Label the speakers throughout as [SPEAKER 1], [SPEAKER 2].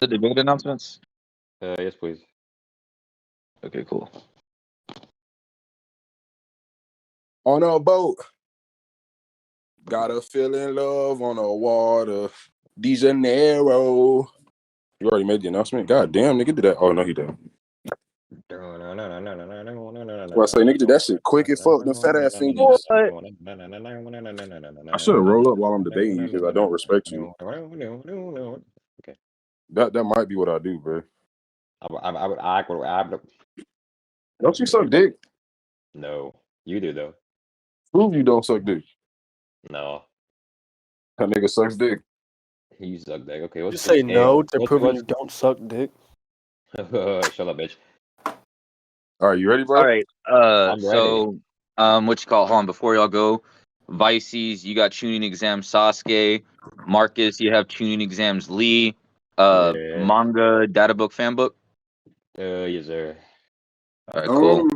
[SPEAKER 1] the debate announcements?
[SPEAKER 2] Yes, please.
[SPEAKER 1] Okay, cool.
[SPEAKER 3] On a boat. Gotta feel in love on the water. De Janeiro. You already made the announcement? God damn, nigga did that. Oh, no, he didn't. Well, I say, nigga did that shit quick as fuck. Them fat ass fingers. I should have rolled up while I'm debating you because I don't respect you.
[SPEAKER 2] Okay.
[SPEAKER 3] That might be what I do, bro.
[SPEAKER 2] I would.
[SPEAKER 3] Don't you suck dick?
[SPEAKER 2] No, you do though.
[SPEAKER 3] Prove you don't suck dick.
[SPEAKER 2] No,
[SPEAKER 3] That nigga sucks dick.
[SPEAKER 2] you suck dick. Okay, what's
[SPEAKER 4] Just say no to proving you don't suck dick.
[SPEAKER 2] Shut up, bitch.
[SPEAKER 3] All right, you ready, bro?
[SPEAKER 1] All right.
[SPEAKER 2] I'm
[SPEAKER 1] So, what you call? Hold on, before y'all go, Visces, you got tuning exam Sasuke. Markus, you have tuning exams Lee.
[SPEAKER 2] Yeah.
[SPEAKER 1] Manga, data book, fan book.
[SPEAKER 2] Yes, sir.
[SPEAKER 1] All right, cool.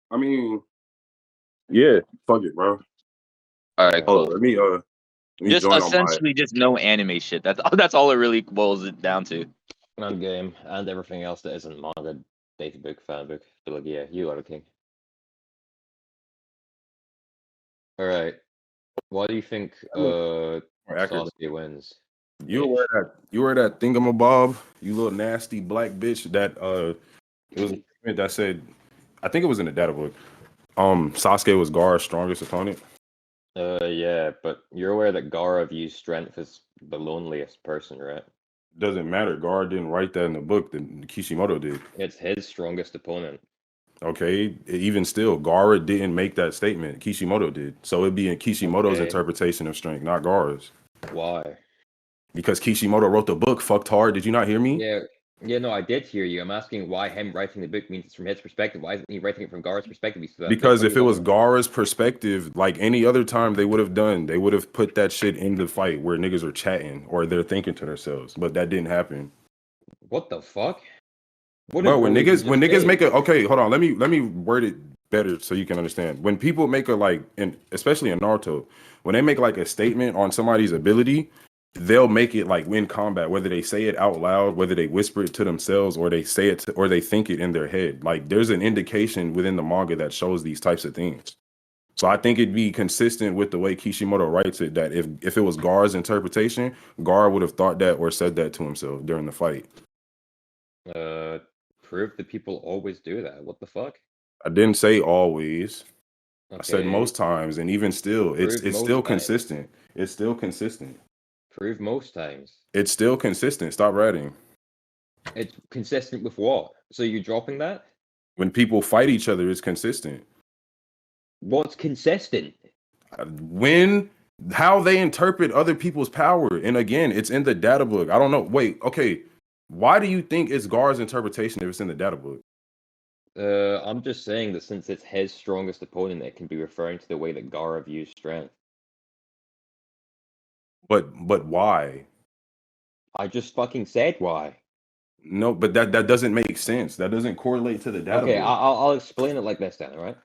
[SPEAKER 3] I mean, yeah, fuck it, bro.
[SPEAKER 1] All right, cool.
[SPEAKER 3] Hold on, let me
[SPEAKER 1] Just
[SPEAKER 3] join
[SPEAKER 1] essentially just no anime shit. That's all it really boils it down to.
[SPEAKER 2] And game and everything else that isn't manga, data book, fan book. But like, yeah, you are the king. All right. Why do you think Sasuke wins?
[SPEAKER 3] You wear that thingamabob, you little nasty black bitch that it was a statement that said, I think it was in the data book. Sasuke was Gaara's strongest opponent.
[SPEAKER 2] Yeah, but you're aware that Gaara views strength as the loneliest person, right?
[SPEAKER 3] Doesn't matter. Gaara didn't write that in the book. Kishimoto did.
[SPEAKER 2] It's his strongest opponent.
[SPEAKER 3] Okay, even still, Gaara didn't make that statement. Kishimoto did. So it'd be in Kishimoto's interpretation of strength, not Gaara's.
[SPEAKER 2] Why?
[SPEAKER 3] Because Kishimoto wrote the book. Fucked hard. Did you not hear me?
[SPEAKER 2] Yeah, no, I did hear you. I'm asking why him writing the book means it's from his perspective. Why isn't he writing it from Gaara's perspective?
[SPEAKER 3] Because if it was Gaara's perspective, like any other time they would have put that shit in the fight where niggas are chatting or they're thinking to themselves. But that didn't happen.
[SPEAKER 2] What the fuck?
[SPEAKER 3] Bro, when niggas make a hold on, let me word it better so you can understand. When people make especially in Naruto, when they make like a statement on somebody's ability, they'll make it like in combat, whether they say it out loud, whether they whisper it to themselves, or they say it or they think it in their head. Like there's an indication within the manga that shows these types of things. So I think it'd be consistent with the way Kishimoto writes it that if it was Gaara's interpretation, Gaara would have thought that or said that to himself during the fight.
[SPEAKER 2] Proof that people always do that. What the fuck?
[SPEAKER 3] I didn't say always. Okay. I said most times, and even still, it's still consistent. It's still consistent.
[SPEAKER 2] Prove most times.
[SPEAKER 3] It's still consistent. Stop writing.
[SPEAKER 2] It's consistent with what? So you're dropping that?
[SPEAKER 3] When people fight each other, it's consistent.
[SPEAKER 2] What's consistent?
[SPEAKER 3] How they interpret other people's power. And again, it's in the data book. I don't know. Wait, okay. Why do you think it's Gaara's interpretation if it's in the data book?
[SPEAKER 2] I'm just saying that since it's his strongest opponent, it can be referring to the way that Gaara views strength.
[SPEAKER 3] But why?
[SPEAKER 2] I just fucking said why.
[SPEAKER 3] No, but that doesn't make sense. That doesn't correlate to the data book.
[SPEAKER 2] Okay, I'll explain it like this then, all right?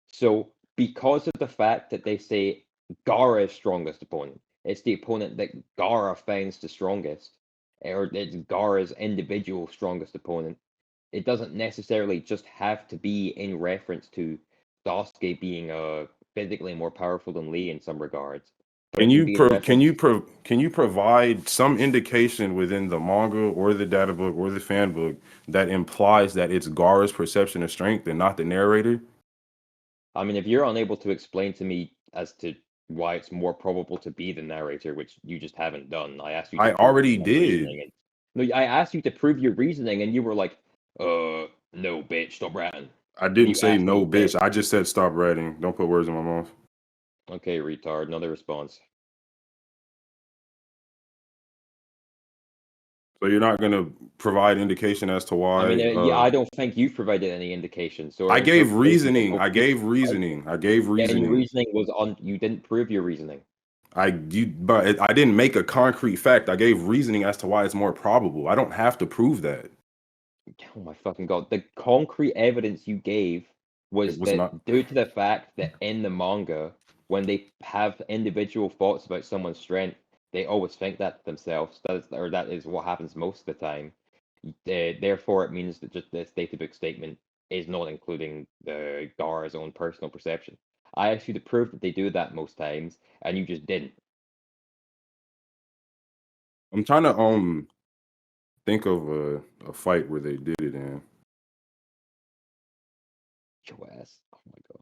[SPEAKER 2] So because of the fact that they say Gaara's strongest opponent, it's the opponent that Gaara finds the strongest, or it's Gaara's individual strongest opponent. It doesn't necessarily just have to be in reference to Sasuke being physically more powerful than Lee in some regards.
[SPEAKER 3] Can you provide some indication within the manga or the data book or the fan book that implies that it's Gaara's perception of strength and not the narrator?
[SPEAKER 2] I mean, if you're unable to explain to me as to why it's more probable to be the narrator, which you just haven't done, I asked you.
[SPEAKER 3] I already did.
[SPEAKER 2] No, I asked you to prove your reasoning, and you were like, no, bitch, stop ratting."
[SPEAKER 3] I didn't say no, bitch. I just said stop ratting. Don't put words in my mouth.
[SPEAKER 2] Okay, retard. Another response.
[SPEAKER 3] So you're not going to provide indication as to why?
[SPEAKER 2] I mean, I don't think you've provided any indication. So
[SPEAKER 3] I gave reasoning. I gave reasoning.
[SPEAKER 2] And your reasoning was you didn't prove your reasoning.
[SPEAKER 3] But I didn't make a concrete fact. I gave reasoning as to why it's more probable. I don't have to prove that.
[SPEAKER 2] Oh my fucking god! The concrete evidence you gave was due to the fact that in the manga, when they have individual thoughts about someone's strength, They always think that themselves. That is what happens most of the time. Therefore, it means that just this databook statement is not including the Gara's own personal perception. I asked you to prove that they do that most times, and you just didn't.
[SPEAKER 3] I'm trying to think of a fight where they did it in.
[SPEAKER 2] Your ass. Oh my god.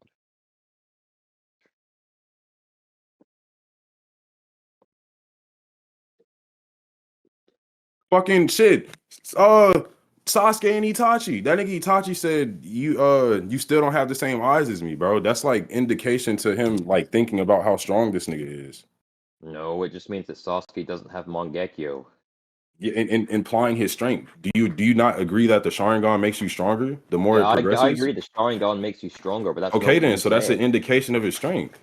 [SPEAKER 3] Fucking shit. Sasuke and Itachi. That nigga Itachi said you still don't have the same eyes as me, bro. That's like indication to him like thinking about how strong this nigga is.
[SPEAKER 2] No, it just means that Sasuke doesn't have Mangekyo.
[SPEAKER 3] Yeah, implying his strength. Do you not agree that the Sharingan makes you stronger the more
[SPEAKER 2] Yeah,
[SPEAKER 3] it progresses?
[SPEAKER 2] I agree the Sharingan makes you stronger, but that's
[SPEAKER 3] Okay
[SPEAKER 2] not
[SPEAKER 3] then,
[SPEAKER 2] what
[SPEAKER 3] so
[SPEAKER 2] he
[SPEAKER 3] that's an
[SPEAKER 2] said.
[SPEAKER 3] indication of his strength.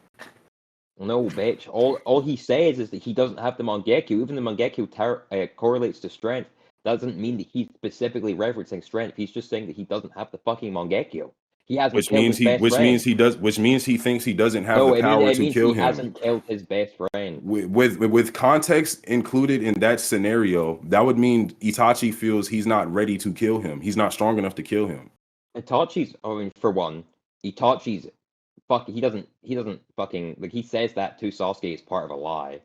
[SPEAKER 2] No, bitch. All he says is that he doesn't have the Mangekyo. Even the Mangekyo correlates to strength. Doesn't mean that he's specifically referencing strength. He's just saying that he doesn't have the fucking Mangekyo. He hasn't killed his best friend.
[SPEAKER 3] Which means he thinks he doesn't have
[SPEAKER 2] No,
[SPEAKER 3] the power
[SPEAKER 2] it
[SPEAKER 3] to
[SPEAKER 2] means
[SPEAKER 3] kill
[SPEAKER 2] he
[SPEAKER 3] him.
[SPEAKER 2] hasn't killed his best friend.
[SPEAKER 3] With context included in that scenario, that would mean Itachi feels he's not ready to kill him. He's not strong enough to kill him.
[SPEAKER 2] Itachi's, I mean, for one, Itachi's he doesn't fucking like he says that to Sasuke is part of a lie.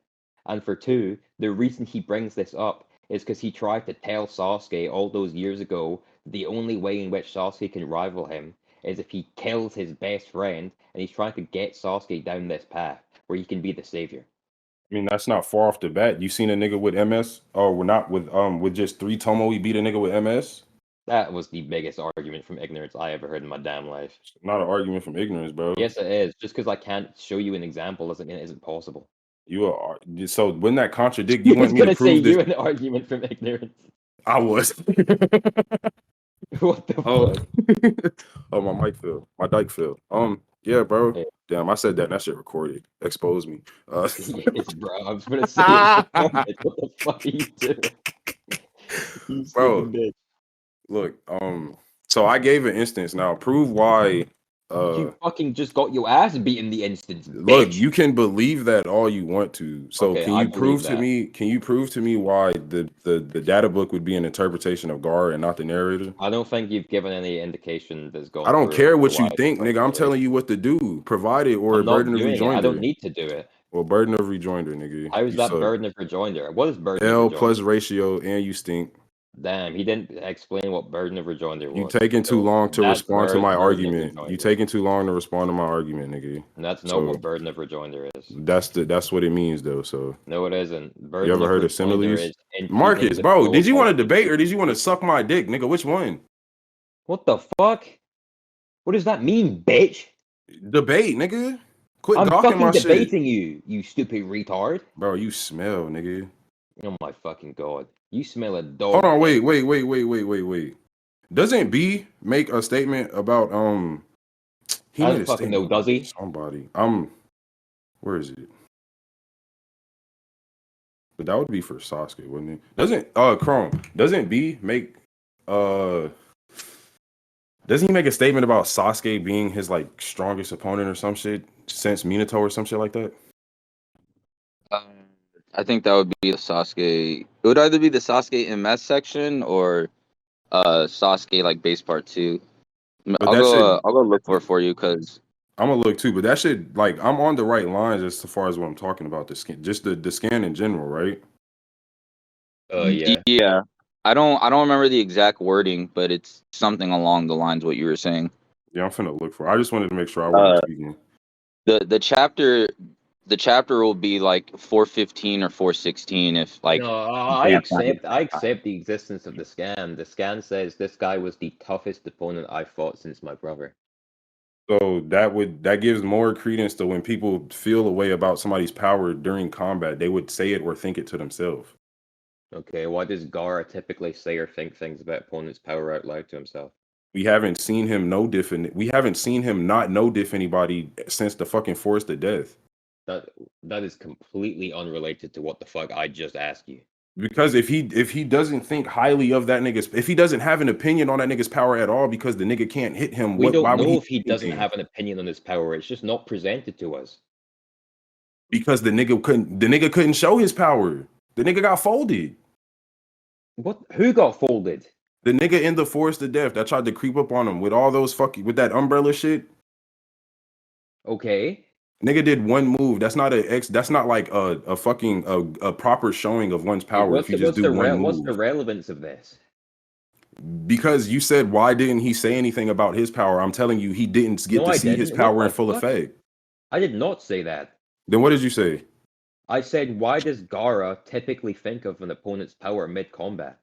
[SPEAKER 2] And for two, the reason he brings this up is because he tried to tell Sasuke all those years ago the only way in which Sasuke can rival him is if he kills his best friend, and he's trying to get Sasuke down this path where he can be the savior.
[SPEAKER 3] I mean, that's not far off the bat. You seen a nigga with MS, or we're not with just 3 Tomo, he beat a nigga with MS?
[SPEAKER 2] That was the biggest argument from ignorance I ever heard in my damn life.
[SPEAKER 3] Not an argument from ignorance, bro.
[SPEAKER 2] Yes, it is. Just because I can't show you an example doesn't mean it isn't possible.
[SPEAKER 3] You are so wouldn't that contradict? You want me to
[SPEAKER 2] gonna say
[SPEAKER 3] prove this?
[SPEAKER 2] you an argument from ignorance.
[SPEAKER 3] I was.
[SPEAKER 2] What the fuck?
[SPEAKER 3] Oh, my mic fell. My dike fell. Yeah, bro.
[SPEAKER 2] Yeah.
[SPEAKER 3] Damn, I said that. That shit recorded. Expose me.
[SPEAKER 2] Yes, bro. I was gonna say it's recorded. What the fuck are you doing? You
[SPEAKER 3] Bro.
[SPEAKER 2] stupid bitch.
[SPEAKER 3] Look, so I gave an instance. Now prove why.
[SPEAKER 2] You fucking just got your ass beaten the instance.
[SPEAKER 3] Look,
[SPEAKER 2] Bitch.
[SPEAKER 3] you can believe that all you want to. So
[SPEAKER 2] Okay,
[SPEAKER 3] can
[SPEAKER 2] I
[SPEAKER 3] you prove
[SPEAKER 2] believe
[SPEAKER 3] to me? Can you prove to me why the data book would be an interpretation of Gar and not the narrator?
[SPEAKER 2] I don't think you've given any indication that's gone.
[SPEAKER 3] I don't
[SPEAKER 2] through
[SPEAKER 3] care
[SPEAKER 2] as
[SPEAKER 3] what
[SPEAKER 2] to
[SPEAKER 3] you
[SPEAKER 2] why it's
[SPEAKER 3] think, nigga. I'm
[SPEAKER 2] interpretation.
[SPEAKER 3] telling you what to do. Provide it or a
[SPEAKER 2] I'm not
[SPEAKER 3] burden of
[SPEAKER 2] doing it. I
[SPEAKER 3] rejoinder.
[SPEAKER 2] don't need to do it.
[SPEAKER 3] Well, burden of rejoinder, nigga.
[SPEAKER 2] How is
[SPEAKER 3] You
[SPEAKER 2] that
[SPEAKER 3] suck.
[SPEAKER 2] burden of rejoinder? What is burden
[SPEAKER 3] L
[SPEAKER 2] of rejoinder?
[SPEAKER 3] plus ratio, and you stink.
[SPEAKER 2] Damn, he didn't explain what burden of rejoinder was.
[SPEAKER 3] You taking too
[SPEAKER 2] So
[SPEAKER 3] long to
[SPEAKER 2] that's
[SPEAKER 3] respond to my
[SPEAKER 2] burden of
[SPEAKER 3] argument. You
[SPEAKER 2] rejoinder.
[SPEAKER 3] taking too long to respond to my argument, nigga.
[SPEAKER 2] And that's not
[SPEAKER 3] So
[SPEAKER 2] what burden of rejoinder is.
[SPEAKER 3] that's what it means though. So
[SPEAKER 2] No, it isn't. Burden
[SPEAKER 3] you ever heard of
[SPEAKER 2] rejoinder
[SPEAKER 3] similes?
[SPEAKER 2] is impeding
[SPEAKER 3] Marcus,
[SPEAKER 2] the
[SPEAKER 3] bro,
[SPEAKER 2] flow
[SPEAKER 3] did you
[SPEAKER 2] of
[SPEAKER 3] want to
[SPEAKER 2] argument.
[SPEAKER 3] debate or did you want to suck my dick, nigga? Which one?
[SPEAKER 2] What the fuck? What does that mean, bitch?
[SPEAKER 3] Debate, nigga. Quit
[SPEAKER 2] I'm
[SPEAKER 3] gawking my
[SPEAKER 2] fucking
[SPEAKER 3] shit.
[SPEAKER 2] debating you stupid retard.
[SPEAKER 3] Bro, you smell, nigga.
[SPEAKER 2] Oh my fucking god. You smell a dog.
[SPEAKER 3] Hold on,
[SPEAKER 2] shit.
[SPEAKER 3] wait. Doesn't B make a statement about he
[SPEAKER 2] I
[SPEAKER 3] made
[SPEAKER 2] don't
[SPEAKER 3] a
[SPEAKER 2] fucking know,
[SPEAKER 3] statement
[SPEAKER 2] does
[SPEAKER 3] about
[SPEAKER 2] he?
[SPEAKER 3] somebody. Where is it? But that would be for Sasuke, wouldn't it? Doesn't Chrome, doesn't B make doesn't he make a statement about Sasuke being his like strongest opponent or some shit since Minato or some shit like that?
[SPEAKER 1] I think that would be the Sasuke. It would either be the Sasuke MS section or Sasuke like base part 2.
[SPEAKER 3] But that shit,
[SPEAKER 1] I'll go look for you because
[SPEAKER 3] I'm gonna look too, but that shit, like, I'm on the right lines as far as what I'm talking about. The scan, just the scan in general, right?
[SPEAKER 2] Yeah.
[SPEAKER 1] yeah. I don't remember the exact wording, but it's something along the lines of what you were saying.
[SPEAKER 3] Yeah, I'm finna look for. I just wanted to make sure I wasn't speaking.
[SPEAKER 1] The chapter will be like 415 or 416 if like.
[SPEAKER 2] No, I accept the existence of the scan. The scan says this guy was the toughest opponent I fought since my brother.
[SPEAKER 3] So that gives more credence to when people feel a way about somebody's power during combat, they would say it or think it to themselves.
[SPEAKER 2] Okay, why does Gara typically say or think things about opponent's power out loud to himself?
[SPEAKER 3] We haven't seen him we haven't seen him not know diff anybody since the fucking Forest of Death.
[SPEAKER 2] That is completely unrelated to what the fuck I just asked you.
[SPEAKER 3] Because if he doesn't think highly of that nigga's, if he doesn't have an opinion on that nigga's power at all because the nigga can't hit him,
[SPEAKER 2] We don't
[SPEAKER 3] why would
[SPEAKER 2] know
[SPEAKER 3] he
[SPEAKER 2] if he doesn't have an opinion on his power. It's just not presented to us.
[SPEAKER 3] Because the nigga couldn't show his power. The nigga got folded.
[SPEAKER 2] What? Who got folded?
[SPEAKER 3] The nigga in the Forest of Death that tried to creep up on him with all those with that umbrella shit.
[SPEAKER 2] Okay.
[SPEAKER 3] Nigga did one move. That's not that's not like a fucking a proper showing of one's power if you just do one move.
[SPEAKER 2] What's the relevance of this?
[SPEAKER 3] Because you said, why didn't he say anything about his power? I'm telling you, he didn't get to see his power in full effect.
[SPEAKER 2] I did not say that.
[SPEAKER 3] Then what did you say?
[SPEAKER 2] I said, why does Gaara typically think of an opponent's power mid-combat?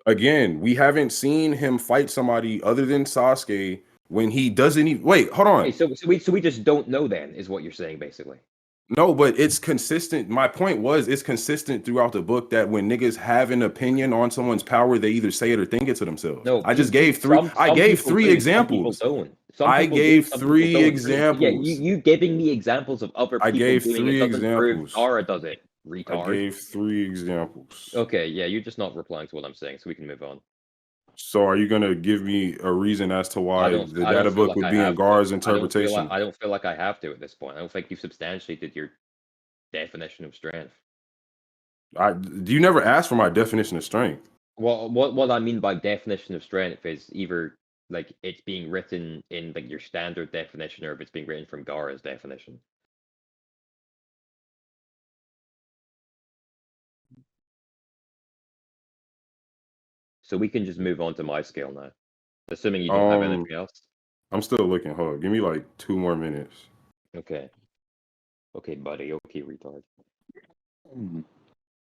[SPEAKER 3] Again, we haven't seen him fight somebody other than Sasuke when he doesn't even... Wait, hold on.
[SPEAKER 2] Okay, so we just don't know then, is what you're saying, basically.
[SPEAKER 3] No, but it's consistent. My point was, it's consistent throughout the book that when niggas have an opinion on someone's power, they either say it or think it to themselves.
[SPEAKER 2] No,
[SPEAKER 3] I just gave three. I gave three examples.
[SPEAKER 2] Some people don't.
[SPEAKER 3] I gave three examples.
[SPEAKER 2] Yeah, you giving me examples of other people.
[SPEAKER 3] I gave
[SPEAKER 2] doing
[SPEAKER 3] three
[SPEAKER 2] it doesn't
[SPEAKER 3] examples.
[SPEAKER 2] Prove Gaara does it. Retard.
[SPEAKER 3] I gave three examples.
[SPEAKER 2] Okay, yeah, you're just not replying to what I'm saying, so we can move on.
[SPEAKER 3] So are you gonna give me a reason as to why the data book would be in Gaara's interpretation?
[SPEAKER 2] I don't feel like I have to at this point. I don't think you've substantiated your definition of strength.
[SPEAKER 3] You never asked for my definition of strength.
[SPEAKER 2] Well, what I mean by definition of strength is either like it's being written in like your standard definition, or if it's being written from Gaara's definition. So we can just move on to my scale now, assuming you don't have anything else.
[SPEAKER 3] I'm still looking. Hold on. Give me like 2 more minutes.
[SPEAKER 2] Okay. Okay, buddy. Okay, retard.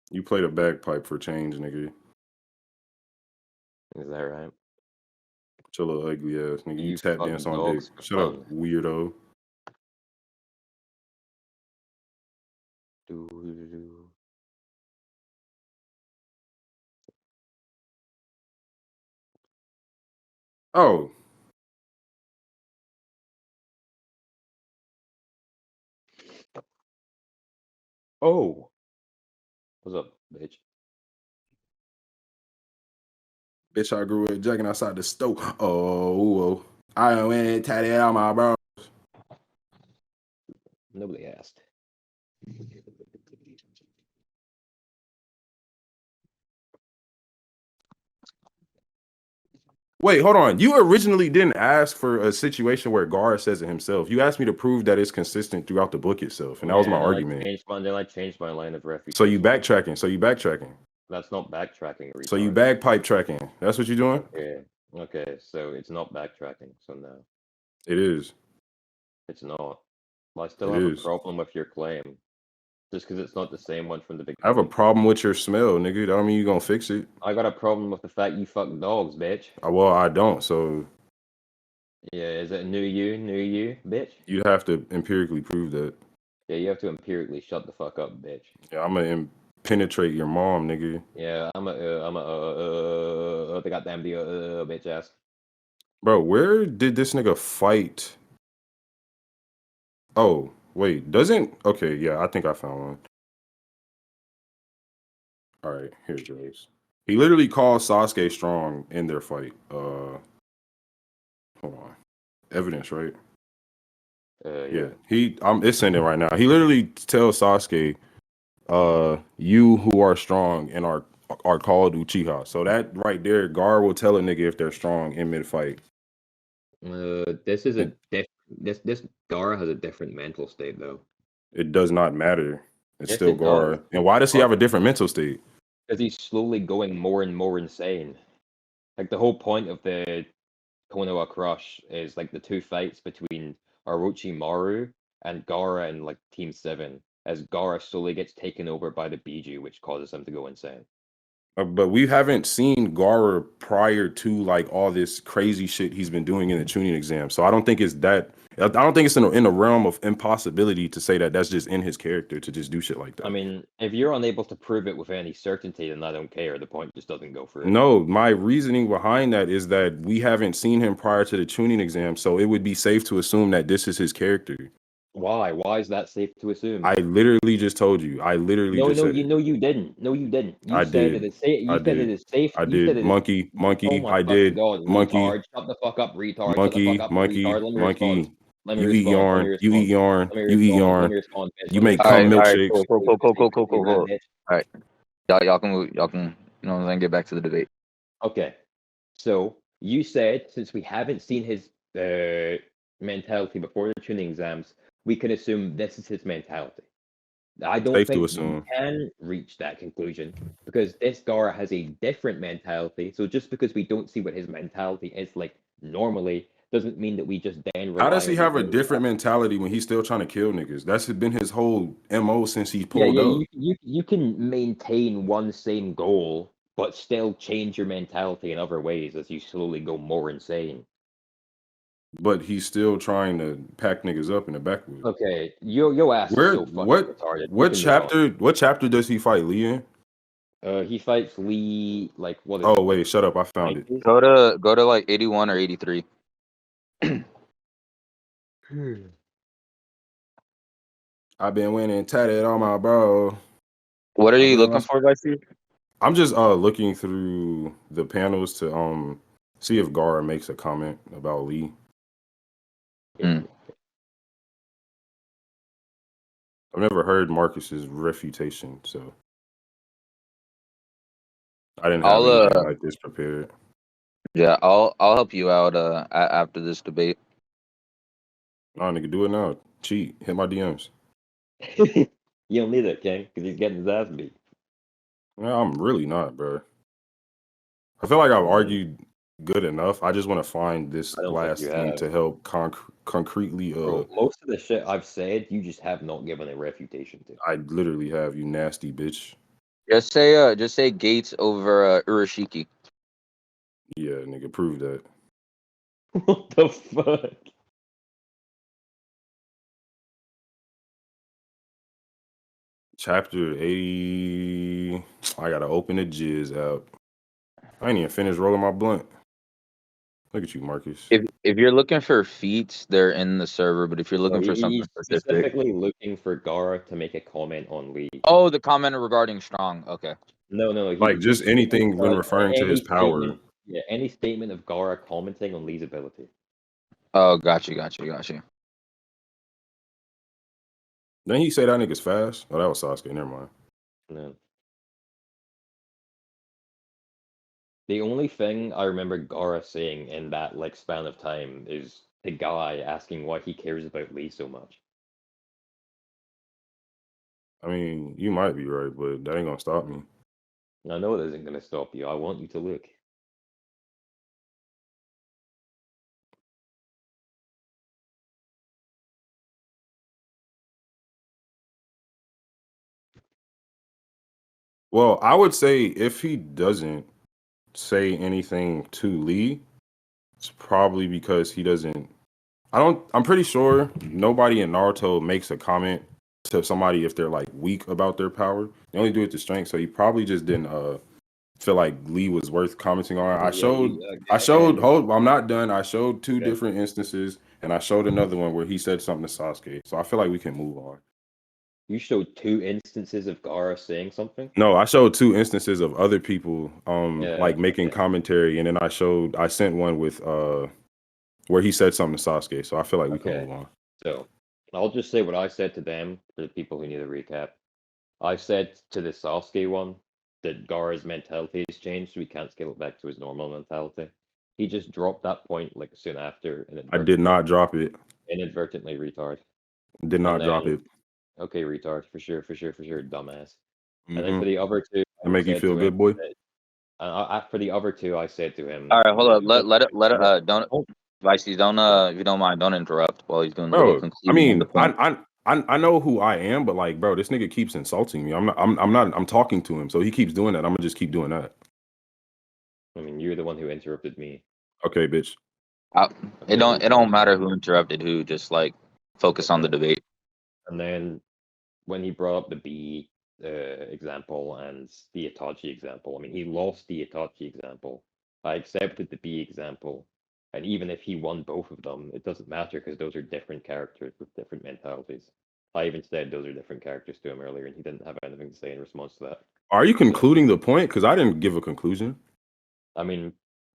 [SPEAKER 3] You played a bagpipe for change, nigga.
[SPEAKER 2] Is that right?
[SPEAKER 3] Your little ugly ass nigga. You tap dance on
[SPEAKER 2] dogs
[SPEAKER 3] dick. Shut up, weirdo. Oh.
[SPEAKER 2] Oh. What's up, bitch?
[SPEAKER 3] Bitch, I grew up jacking outside the stove. Oh. I went tatted out my bro.
[SPEAKER 2] Nobody asked.
[SPEAKER 3] Wait, hold on. You originally didn't ask for a situation where Gaara says it himself. You asked me to prove that it's consistent throughout the book itself, and that was my argument.
[SPEAKER 2] I changed my line of refutation.
[SPEAKER 3] So you backtracking.
[SPEAKER 2] That's not backtracking. Retard.
[SPEAKER 3] So you bagpipe tracking. That's what you're doing?
[SPEAKER 2] Yeah. Okay, so it's not backtracking. So no.
[SPEAKER 3] It is.
[SPEAKER 2] It's not. I still have a problem with your claim. Just because it's not the same one from the beginning.
[SPEAKER 3] I have a problem with your smell, nigga. That don't mean you gonna fix it.
[SPEAKER 2] I got a problem with the fact you fuck dogs, bitch.
[SPEAKER 3] Well, I don't, so...
[SPEAKER 2] Yeah, is it new you, bitch?
[SPEAKER 3] You'd have to empirically prove that.
[SPEAKER 2] Yeah, you have to empirically shut the fuck up, bitch.
[SPEAKER 3] Yeah, I'm gonna penetrate your mom, nigga.
[SPEAKER 2] Yeah, the goddamn bitch ass.
[SPEAKER 3] Bro, where did this nigga fight? Oh, wait, okay, yeah, I think I found one. All right, here it goes. He literally called Sasuke strong in their fight. Hold on. Evidence, right? Yeah. It's in it right now. He literally tells Sasuke, you who are strong and are called Uchiha. So that right there, Gaara will tell a nigga if they're strong in mid fight.
[SPEAKER 2] This is this Gaara has a different mental state though.
[SPEAKER 3] It does not matter. It's still Gaara. And why does he have a different mental state?
[SPEAKER 2] Because he's slowly going more and more insane. Like the whole point of the Konoha Crush is like the two fights between Orochimaru and Gaara and like Team 7, as Gaara slowly gets taken over by the Biju, which causes him to go insane.
[SPEAKER 3] But we haven't seen Gaara prior to like all this crazy shit he's been doing in the tuning exam. So I don't think it's that. I don't think it's in the realm of impossibility to say that that's just in his character to just do shit like that.
[SPEAKER 2] I mean, if you're unable to prove it with any certainty, then I don't care. The point just doesn't go through.
[SPEAKER 3] No, my reasoning behind that is that we haven't seen him prior to the tuning exam, so it would be safe to assume that this is his character.
[SPEAKER 2] Why? Why is that safe to assume?
[SPEAKER 3] I literally just told you. I literally just said
[SPEAKER 2] you didn't. No, you didn't. You said
[SPEAKER 3] did.
[SPEAKER 2] it is safe. You said it is safe.
[SPEAKER 3] I did. Monkey.
[SPEAKER 2] Oh my
[SPEAKER 3] I did.
[SPEAKER 2] God,
[SPEAKER 3] monkey.
[SPEAKER 2] Retard. Shut the fuck up, retard.
[SPEAKER 3] Monkey.
[SPEAKER 2] Shut the fuck up,
[SPEAKER 3] Monkey.
[SPEAKER 2] retard. Let me
[SPEAKER 3] Monkey.
[SPEAKER 2] respond. Let me
[SPEAKER 3] You eat
[SPEAKER 2] respond. Let me
[SPEAKER 3] yarn. You eat
[SPEAKER 2] respond.
[SPEAKER 3] yarn.
[SPEAKER 2] Let me
[SPEAKER 3] You eat
[SPEAKER 2] respond. Let
[SPEAKER 3] yarn.
[SPEAKER 2] me respond, bitch.
[SPEAKER 3] You
[SPEAKER 2] Let me
[SPEAKER 3] make
[SPEAKER 1] All
[SPEAKER 3] cum
[SPEAKER 1] right,
[SPEAKER 2] respond.
[SPEAKER 1] all right,
[SPEAKER 3] milkshakes.
[SPEAKER 1] cool.
[SPEAKER 2] Rat bitch.
[SPEAKER 1] All right, y'all can, you know, then get back to the debate.
[SPEAKER 2] Okay. So you said since we haven't seen his mentality before the tuning exams, we can assume this is his mentality. I don't
[SPEAKER 3] Safe to
[SPEAKER 2] think we
[SPEAKER 3] assume.
[SPEAKER 2] can reach that conclusion because this Gara has a different mentality. So just because we don't see what his mentality is like normally doesn't mean that we just then
[SPEAKER 3] How
[SPEAKER 2] rely
[SPEAKER 3] does he
[SPEAKER 2] on
[SPEAKER 3] have a
[SPEAKER 2] the
[SPEAKER 3] different mentality when he's still trying to kill niggas? That's been his whole MO since he pulled
[SPEAKER 2] yeah,
[SPEAKER 3] up.
[SPEAKER 2] you can maintain one same goal, but still change your mentality in other ways as you slowly go more insane.
[SPEAKER 3] But he's still trying to pack niggas up in the backwood.
[SPEAKER 2] Okay, your ass is
[SPEAKER 3] Where
[SPEAKER 2] so fucking retarded. You can move on.
[SPEAKER 3] what chapter does he fight Lee in?
[SPEAKER 2] He fights Lee like what is
[SPEAKER 3] Oh
[SPEAKER 2] it?
[SPEAKER 3] wait, shut up, I found it.
[SPEAKER 2] 90s?
[SPEAKER 1] Go to like 81 or 83.
[SPEAKER 3] I've been winning tatted on my bro.
[SPEAKER 1] What are
[SPEAKER 3] I
[SPEAKER 1] you
[SPEAKER 3] feel
[SPEAKER 1] looking
[SPEAKER 3] like-
[SPEAKER 1] for, Visces?
[SPEAKER 3] I'm just looking through the panels to see if Gara makes a comment about Lee.
[SPEAKER 1] Hmm.
[SPEAKER 3] I've never heard Marcus's refutation, so I didn't have
[SPEAKER 1] I'll
[SPEAKER 3] anything like this prepared.
[SPEAKER 1] yeah, I'll help you out after this debate.
[SPEAKER 3] Nah, nigga, do it now. Cheat. Hit my DMs.
[SPEAKER 2] You don't need it, King, because he's getting his ass beat.
[SPEAKER 3] No, I'm really not, bro. I feel like I've argued good enough. I just want to find this
[SPEAKER 2] I don't think
[SPEAKER 3] last
[SPEAKER 2] you
[SPEAKER 3] thing
[SPEAKER 2] have.
[SPEAKER 3] to help concretely.
[SPEAKER 2] Bro, most of the shit I've said, you just have not given a refutation to.
[SPEAKER 3] I literally have, you nasty bitch.
[SPEAKER 1] Just say Gates over Urashiki.
[SPEAKER 3] Yeah, nigga, prove that.
[SPEAKER 2] What the fuck?
[SPEAKER 3] Chapter 80. I gotta open the jizz out. I ain't even finished rolling my blunt. Look at you, Marcus.
[SPEAKER 1] If you're looking for feats, they're in the server. But if you're looking for something
[SPEAKER 2] He's
[SPEAKER 1] specific,
[SPEAKER 2] specifically looking for Gara to make a comment on Lee.
[SPEAKER 1] oh, the comment regarding Strong. Okay.
[SPEAKER 2] No.
[SPEAKER 3] Like just anything when referring to his power.
[SPEAKER 2] Yeah, any statement of Gara commenting on Lee's ability.
[SPEAKER 1] Oh, got you.
[SPEAKER 3] Didn't he say that nigga's fast? Oh, that was Sasuke. Never mind.
[SPEAKER 2] No. The only thing I remember Gara saying in that like span of time is the guy asking why he cares about Lee so much.
[SPEAKER 3] I mean, you might be right, but that ain't gonna stop me.
[SPEAKER 2] I know it isn't gonna stop you. I want you to look.
[SPEAKER 3] Well, I would say if he doesn't say anything to Lee, it's probably because he doesn't. I'm pretty sure nobody in Naruto makes a comment to somebody if they're like weak about their power. They only do it to strength. So he probably just didn't feel like Lee was worth commenting on. I'm not done. I showed two different instances and I showed another one where he said something to Sasuke. So I feel like we can move on.
[SPEAKER 2] You showed 2 instances of Gara saying something?
[SPEAKER 3] No, I showed 2 instances of other people like making commentary, and then I sent one with where he said something to Sasuke. So I feel like we can move on.
[SPEAKER 2] So I'll just say what I said to them for the people who need a recap. I said to the Sasuke one that Gara's mentality has changed, so he can't scale it back to his normal mentality. He just dropped that point like soon after, and
[SPEAKER 3] I did not drop it.
[SPEAKER 2] inadvertently retard.
[SPEAKER 3] Did not drop it.
[SPEAKER 2] Okay, retard, for sure, dumbass.
[SPEAKER 3] Mm-hmm.
[SPEAKER 2] And then for the other 2,
[SPEAKER 3] to make you feel good, boy.
[SPEAKER 2] For the other 2, I said to him.
[SPEAKER 1] All right, hold up. Let it. Don't Visces. Don't if you don't mind, don't interrupt while he's doing the
[SPEAKER 3] Bro,
[SPEAKER 1] conclusion.
[SPEAKER 3] I mean,
[SPEAKER 1] of the point.
[SPEAKER 3] I know who I am, but like, bro, this nigga keeps insulting me. I'm talking to him, so he keeps doing that. I'm gonna just keep doing that.
[SPEAKER 2] I mean, you're the one who interrupted me.
[SPEAKER 3] Okay, bitch.
[SPEAKER 1] It don't matter who interrupted who. Just like focus on the debate.
[SPEAKER 2] And then when he brought up the B example and the Itachi example, I mean, he lost the Itachi example. I accepted the B example. And even if he won both of them, it doesn't matter because those are different characters with different mentalities. I even said those are different characters to him earlier, and he didn't have anything to say in response to that.
[SPEAKER 3] Are you concluding the point? Because I didn't give a conclusion.
[SPEAKER 2] I mean,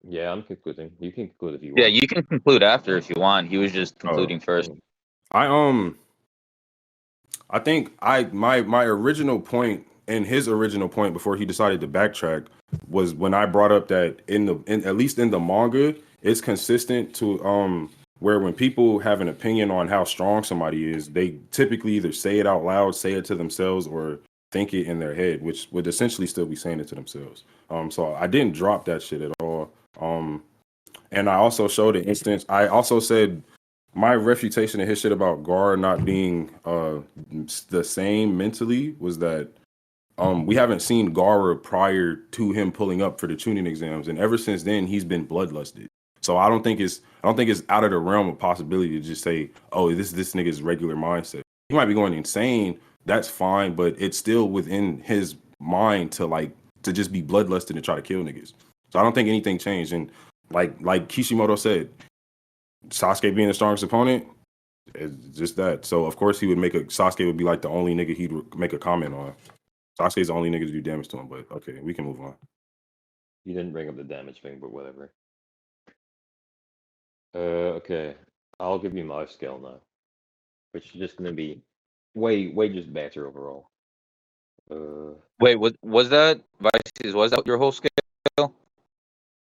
[SPEAKER 2] Yeah, I'm concluding. You can conclude if you
[SPEAKER 1] Yeah,
[SPEAKER 2] want.
[SPEAKER 1] you can conclude after if you want. He was just
[SPEAKER 3] Oh.
[SPEAKER 1] concluding first.
[SPEAKER 3] I think my original point and his original point before he decided to backtrack was when I brought up that at least in the manga, it's consistent to where when people have an opinion on how strong somebody is, they typically either say it out loud, say it to themselves, or think it in their head, which would essentially still be saying it to themselves. So I didn't drop that shit at all. And I also showed an instance. I also said my refutation of his shit about Gar not being the same mentally was that we haven't seen Gara prior to him pulling up for the tuning exams, and ever since then he's been bloodlusted. So I don't think it's out of the realm of possibility to just say, oh, this nigga's regular mindset. He might be going insane. That's fine, but it's still within his mind to just be bloodlusted and try to kill niggas. So I don't think anything changed. And like Kishimoto said, Sasuke being the strongest opponent, it's just that. So of course Sasuke would be like the only nigga he'd make a comment on. Sasuke's the only nigga to do damage to him, but okay, we can move on.
[SPEAKER 2] You didn't bring up the damage thing, but whatever. Okay. I'll give you my scale now. Which is just gonna be way just better overall.
[SPEAKER 1] Wait, was that Visces? Was that your whole scale?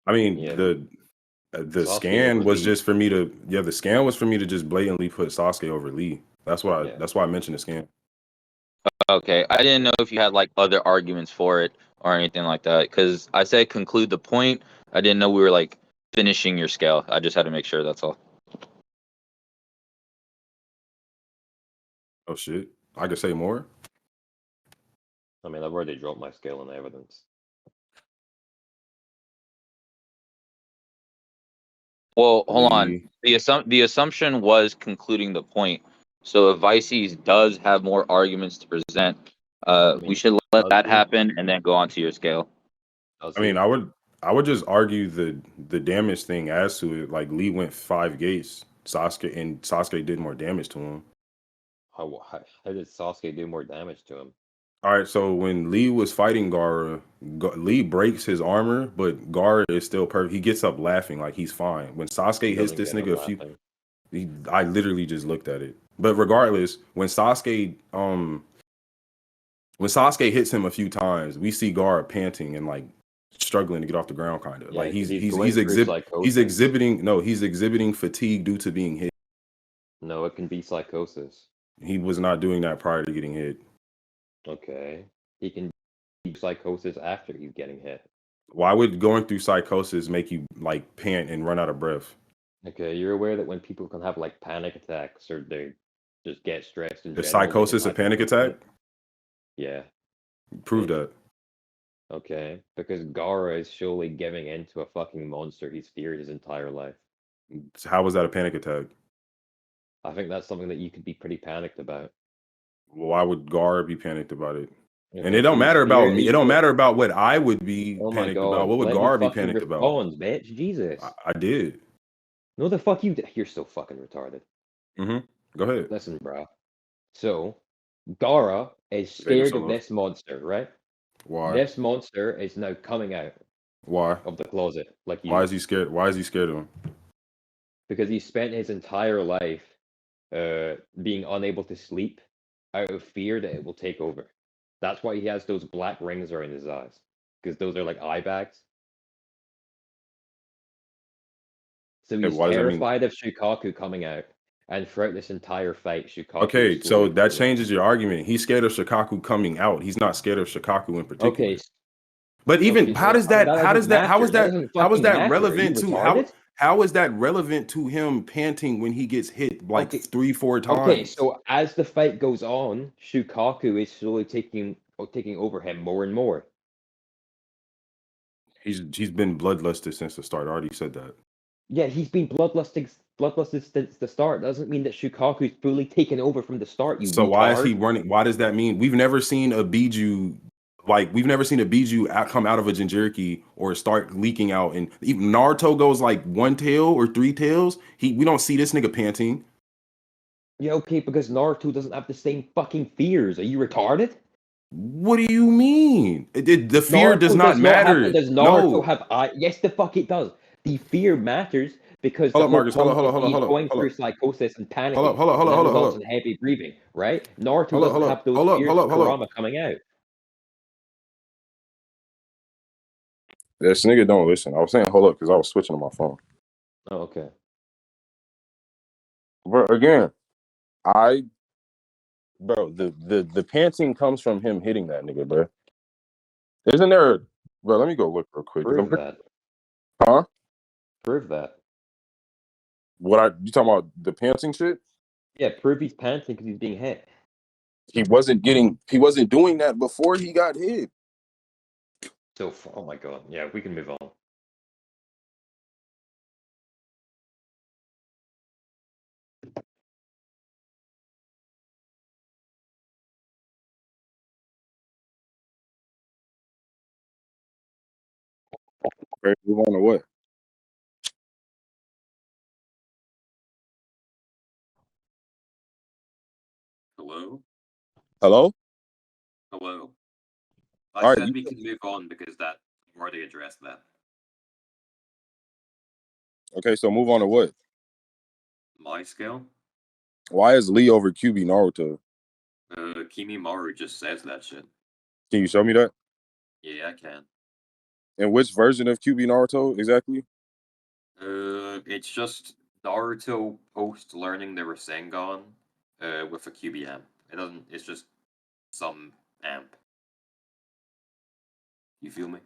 [SPEAKER 3] I mean,
[SPEAKER 2] Yeah.
[SPEAKER 3] the
[SPEAKER 2] Sasuke
[SPEAKER 3] scan
[SPEAKER 2] over
[SPEAKER 3] was
[SPEAKER 2] Lee.
[SPEAKER 3] just for me to the scan was for me to just blatantly put Sasuke over Lee. That's why I mentioned the scan.
[SPEAKER 1] Okay, I didn't know if you had like other arguments for it or anything like that. Because I said conclude the point. I didn't know we were like finishing your scale. I just had to make sure. That's all.
[SPEAKER 3] Oh shit, I could say more.
[SPEAKER 2] I mean, I've already dropped my scale and evidence.
[SPEAKER 1] Well, hold on.
[SPEAKER 3] Lee.
[SPEAKER 1] The assumption was concluding the point. So if Visces does have more arguments to present, we should let that happen and then go on to your scale.
[SPEAKER 3] I mean, I would just argue the damage thing as to it. Like Lee went 5 gates, Sasuke did more damage to him.
[SPEAKER 2] How did Sasuke do more damage to him?
[SPEAKER 3] All right, so when Lee was fighting Gaara, Lee breaks his armor, but Gaara is still perfect. He gets up laughing like he's fine. When Sasuke hits this nigga I literally just looked at it. But regardless, when Sasuke hits him a few times, we see Gaara panting and like struggling to get off the ground, kind of.
[SPEAKER 2] Yeah,
[SPEAKER 3] like he's exhibiting fatigue due to being hit.
[SPEAKER 2] No, it can be psychosis.
[SPEAKER 3] He was not doing that prior to getting hit.
[SPEAKER 2] Okay. He can be psychosis after he's getting hit.
[SPEAKER 3] Why would going through psychosis make you like pant and run out of breath?
[SPEAKER 2] Okay, you're aware that when people can have like panic attacks or they just get stressed in
[SPEAKER 3] Is
[SPEAKER 2] general,
[SPEAKER 3] psychosis a panic attack?
[SPEAKER 2] Yeah.
[SPEAKER 3] Prove that.
[SPEAKER 2] Okay, because Gaara is surely giving in to a fucking monster he's feared his entire life.
[SPEAKER 3] How was that a panic attack?
[SPEAKER 2] I think that's something that you could be pretty panicked about.
[SPEAKER 3] Why would Gaara be panicked about it?
[SPEAKER 2] Okay,
[SPEAKER 3] And it don't matter about me. It don't matter about what I would be panicked about. What would Gaara be panicked about?
[SPEAKER 2] Bitch, Jesus.
[SPEAKER 3] I did.
[SPEAKER 2] No, the fuck you. You're so fucking retarded.
[SPEAKER 3] Go ahead.
[SPEAKER 2] Listen, bro. So, Gaara is scared of this monster, right?
[SPEAKER 3] Why?
[SPEAKER 2] This monster is now coming out.
[SPEAKER 3] Why?
[SPEAKER 2] Of the closet, like you.
[SPEAKER 3] Why is he scared? Why is he scared of him?
[SPEAKER 2] Because he spent his entire life being unable to sleep out of fear that it will take over. That's why he has those black rings around his eyes. Because those are like eye bags. So he's terrified of Shukaku coming out. And throughout this entire fight, Shukaku...
[SPEAKER 3] Okay, so that changes your argument. He's scared of Shukaku coming out. He's not scared of Shukaku in particular. Okay. But even how is that relevant to how is that relevant to him panting when he gets hit like 3-4 times?
[SPEAKER 2] Okay, so as the fight goes on, Shukaku is slowly taking over him more and more.
[SPEAKER 3] He's been bloodlusted since the start. I already said that.
[SPEAKER 2] Yeah, he's been bloodlusted since the start. Doesn't mean that Shukaku's fully taken over from the start.
[SPEAKER 3] So why is he running? Why does that mean? We've never seen a Biju come out of a Jinchuriki or start leaking out. And even Naruto goes like 1 tail or 3 tails. We don't see this nigga panting.
[SPEAKER 2] Yeah, okay, because Naruto doesn't have the same fucking fears. Are you retarded?
[SPEAKER 3] What do you mean? The fear does not matter.
[SPEAKER 2] Does Naruto have eyes? Yes, the fuck it does. The fear matters because
[SPEAKER 3] Hold
[SPEAKER 2] the
[SPEAKER 3] up,
[SPEAKER 2] whole
[SPEAKER 3] Marcus. Hold up,
[SPEAKER 2] point
[SPEAKER 3] hold up,
[SPEAKER 2] is
[SPEAKER 3] hold up,
[SPEAKER 2] he's
[SPEAKER 3] hold up,
[SPEAKER 2] going
[SPEAKER 3] hold
[SPEAKER 2] through
[SPEAKER 3] up.
[SPEAKER 2] psychosis and
[SPEAKER 3] Hold up,
[SPEAKER 2] panicking,
[SPEAKER 3] hold up, hold
[SPEAKER 2] and
[SPEAKER 3] up,
[SPEAKER 2] that
[SPEAKER 3] hold up, hold
[SPEAKER 2] results
[SPEAKER 3] up.
[SPEAKER 2] in heavy breathing, right? Naruto
[SPEAKER 3] Hold up,
[SPEAKER 2] doesn't
[SPEAKER 3] hold up,
[SPEAKER 2] have those
[SPEAKER 3] hold up,
[SPEAKER 2] fears
[SPEAKER 3] hold up,
[SPEAKER 2] of
[SPEAKER 3] hold up.
[SPEAKER 2] Kurama coming out.
[SPEAKER 3] This nigga don't listen. I was saying hold up because I was switching to my phone.
[SPEAKER 2] Oh, okay.
[SPEAKER 3] But again, the panting comes from him hitting that nigga, bro. Isn't there? Bro, let me go look real quick.
[SPEAKER 2] Prove that.
[SPEAKER 3] Huh?
[SPEAKER 2] Prove that.
[SPEAKER 3] You talking about the panting shit?
[SPEAKER 2] Yeah, prove he's panting because he's being hit.
[SPEAKER 3] He wasn't doing that before he got hit.
[SPEAKER 2] So, oh my god. Yeah, we can move on.
[SPEAKER 3] Okay, move on to what?
[SPEAKER 5] Hello?
[SPEAKER 3] Hello?
[SPEAKER 5] Hello.
[SPEAKER 3] All right,
[SPEAKER 5] We can move on because I've already addressed that.
[SPEAKER 3] okay, so move on to what?
[SPEAKER 5] My skill?
[SPEAKER 3] Why is Lee over QB Naruto?
[SPEAKER 5] Kimimaru just says that shit.
[SPEAKER 3] Can you show me that?
[SPEAKER 5] Yeah, I can.
[SPEAKER 3] And which version of QB Naruto exactly?
[SPEAKER 5] It's just Naruto post learning the Rasengan with a QB amp. It's just some amp. You feel me?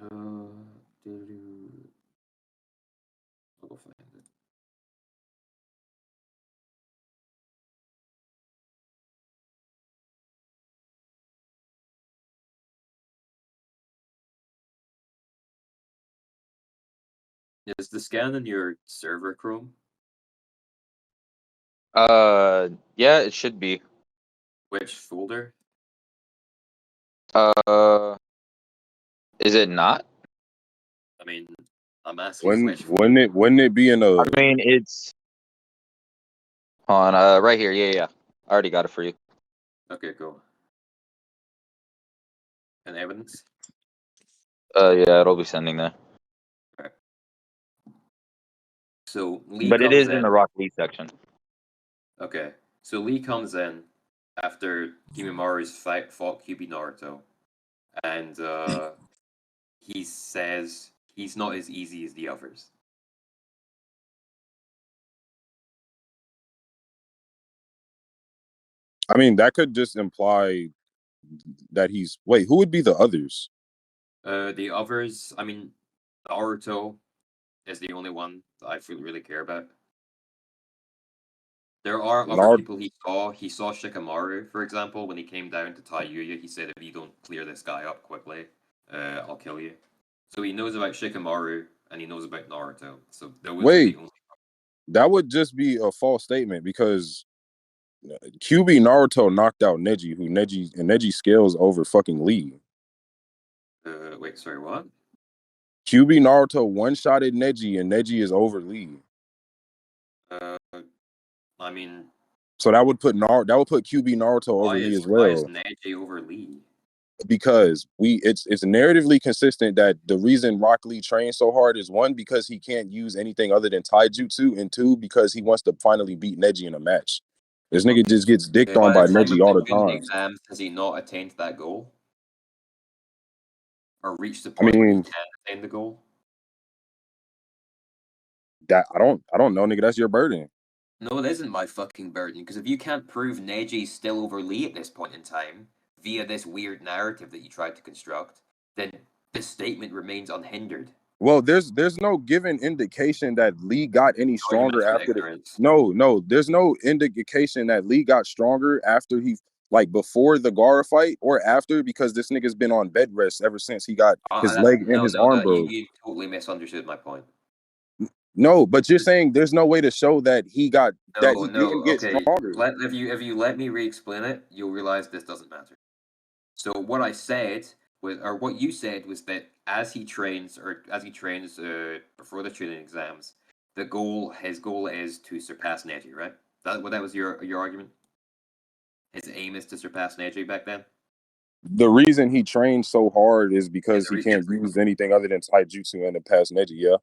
[SPEAKER 5] I'll go find it. Is the scan in your server Chrome?
[SPEAKER 1] Yeah, it should be.
[SPEAKER 5] Which folder?
[SPEAKER 1] Is it not?
[SPEAKER 5] I mean, I'm asking which folder.
[SPEAKER 3] Wouldn't it be in a
[SPEAKER 1] I mean, it's on right here. Yeah. I already got it for you.
[SPEAKER 5] Okay, cool. And evidence?
[SPEAKER 1] Yeah, it'll be sending there.
[SPEAKER 5] So Lee
[SPEAKER 1] But it
[SPEAKER 5] comes
[SPEAKER 1] is in
[SPEAKER 5] in.
[SPEAKER 1] the Rock Lee section.
[SPEAKER 5] Okay, so Lee comes in after Kimimaru's fought QB Naruto, and he says he's not as easy as the others.
[SPEAKER 3] I mean, that could just imply that he's wait, who would be the others?
[SPEAKER 5] The others, I mean, Naruto is the only one that I really care about. There are other people he saw. He saw Shikamaru, for example, when he came down to Tai Yuya. He said, "If you don't clear this guy up quickly, I'll kill you." So he knows about Shikamaru and he knows about Naruto. So those are the only.
[SPEAKER 3] That would just be a false statement because QB Naruto knocked out Neji, Neji scales over fucking Lee.
[SPEAKER 5] Wait, sorry, what?
[SPEAKER 3] QB Naruto one-shotted Neji and Neji is over Lee.
[SPEAKER 5] I mean,
[SPEAKER 3] so that would put QB Naruto over Lee as well.
[SPEAKER 5] Why is Neji over Lee?
[SPEAKER 3] Because it's narratively consistent that the reason Rock Lee trains so hard is one, because he can't use anything other than taijutsu, and two, because he wants to finally beat Neji in a match. This nigga just gets dicked on by Neji all the time.
[SPEAKER 5] Exams, has he not attained that goal? Or reached the point where he can attain the goal?
[SPEAKER 3] That I don't know, nigga. That's your burden.
[SPEAKER 5] No, it isn't my fucking burden, because if you can't prove Neji's still over Lee at this point in time, via this weird narrative that you tried to construct, then this statement remains unhindered.
[SPEAKER 3] Well, there's no given indication that Lee got any stronger after No, there's no indication that Lee got stronger after he, like, before the Gaara fight or after, because this nigga's been on bed rest ever since he got his leg and his arm broke.
[SPEAKER 5] You totally misunderstood my point.
[SPEAKER 3] No, but you're saying there's no way to show that he got didn't get stronger.
[SPEAKER 5] If you let me re-explain it, you'll realize this doesn't matter. So what I said was, or what you said was that as he trains before the training exams, his goal is to surpass Neji, right? That was your argument. His aim is to surpass Neji back then.
[SPEAKER 3] The reason he trains so hard is because
[SPEAKER 5] the
[SPEAKER 3] he can't use anything other than taijutsu and the past Neji, yeah?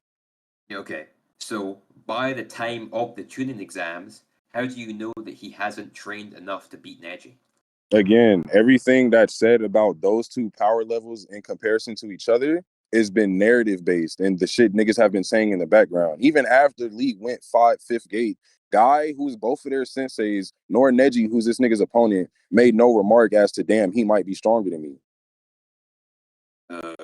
[SPEAKER 5] Okay, so by the time of the tuning exams, how do you know that he hasn't trained enough to beat Neji?
[SPEAKER 3] Again, everything that's said about those two power levels in comparison to each other has been narrative based, and the shit niggas have been saying in the background. Even after Lee went fifth gate, Guy, who's both of their senseis, nor Neji, who's this nigga's opponent, made no remark as to, damn, he might be stronger than me.
[SPEAKER 5] I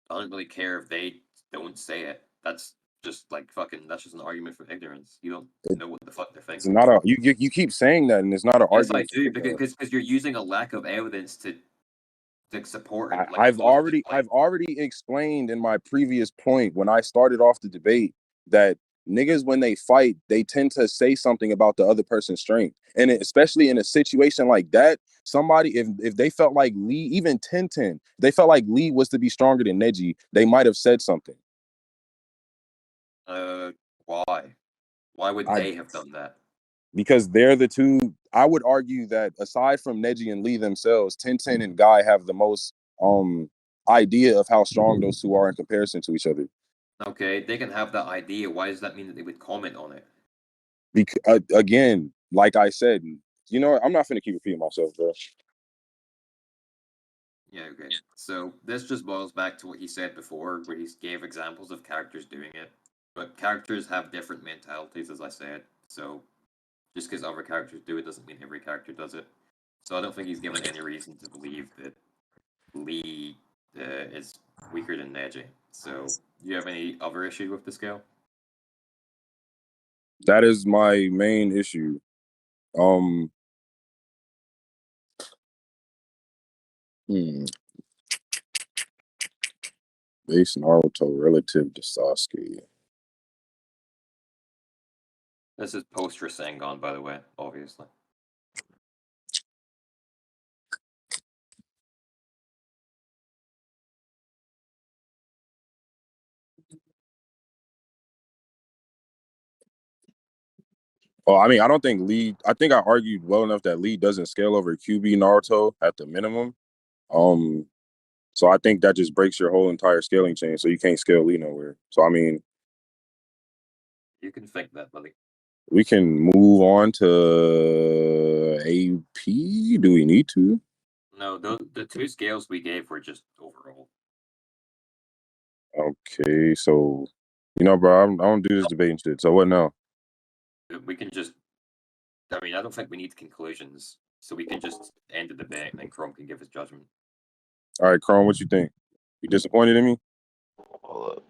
[SPEAKER 5] don't really care if they don't say it. That's just like fucking. That's just an argument for ignorance. You don't know what the fuck they're
[SPEAKER 3] It's
[SPEAKER 5] thinking.
[SPEAKER 3] not a you keep saying that, and it's not an
[SPEAKER 5] Yes, I
[SPEAKER 3] argument.
[SPEAKER 5] do because you're using a lack of evidence to support it. Like
[SPEAKER 3] I've already explained in my previous point when I started off the debate that niggas, when they fight, they tend to say something about the other person's strength, and especially in a situation like that, somebody if they felt like Lee, even 10-10, they felt like Lee was to be stronger than Neji, they might have said something.
[SPEAKER 5] Why? Why would they have done that?
[SPEAKER 3] Because they're the two. I would argue that aside from Neji and Lee themselves, 10-10 and Guy have the most idea of how strong those two are in comparison to each other.
[SPEAKER 5] Okay, they can have that idea. Why does that mean that they would comment on it?
[SPEAKER 3] Because again, like I said, you know what? I'm not gonna keep repeating myself, bro.
[SPEAKER 5] Yeah, okay. So this just boils back to what he said before, where he gave examples of characters doing it. But characters have different mentalities, as I said. So just because other characters do it doesn't mean every character does it. So I don't think he's given any reason to believe that Lee is weaker than Neji. So do you have any other issue with the scale?
[SPEAKER 3] That is my main issue. Base Naruto relative to Sasuke.
[SPEAKER 5] This is post Rasengan, by the way, obviously.
[SPEAKER 3] Oh, I mean, I don't think Lee. I think I argued well enough that Lee doesn't scale over QB Naruto at the minimum. So I think that just breaks your whole entire scaling chain. So you can't scale Lee nowhere. So I mean,
[SPEAKER 5] You can think that, buddy.
[SPEAKER 3] we can move on to AP. Do we need to?
[SPEAKER 5] No, the two scales we gave were just overall.
[SPEAKER 3] Okay, so you know, bro, I don't do this debating shit. So what now?
[SPEAKER 5] We can just. I mean, I don't think we need conclusions, so we can just end the debate, and then Chrome can give his judgment.
[SPEAKER 3] All right, Chrome, what you think? You disappointed in me?
[SPEAKER 1] Hold up.